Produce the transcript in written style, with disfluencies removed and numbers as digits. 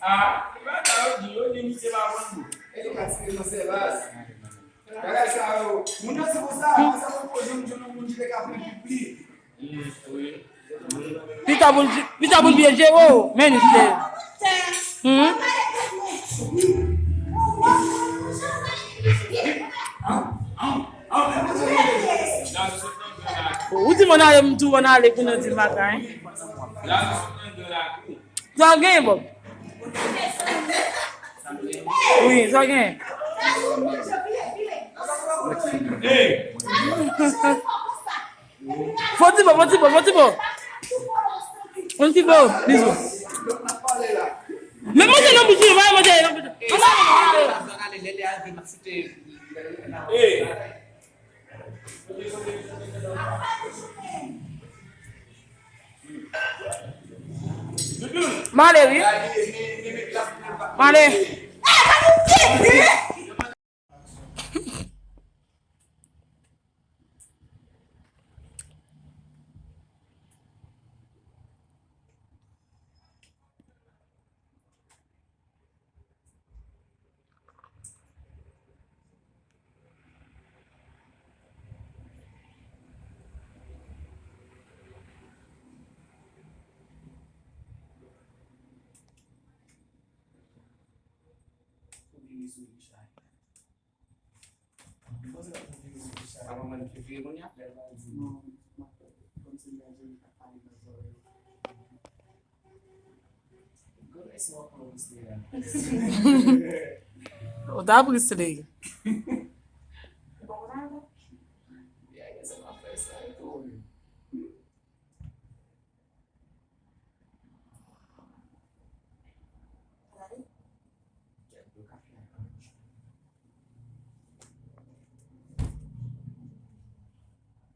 Ah, vai dar o dinheiro de você vai quando? Ele vai ser você vai. Cara, sabe, muita se você mas eu vou fazer um mundo de legal para cumprir. Isso. Pita bun bien jero, meniste. Uti monale mtu monale kuna di makai. Ça gagne bon. Oui, ça gagne. Hey. Faut-il bon. On dit bon, bisous. Mais moi j'ai non bouger, moi j'ai non bouger. Hey. Male oui. Male. O da Christie.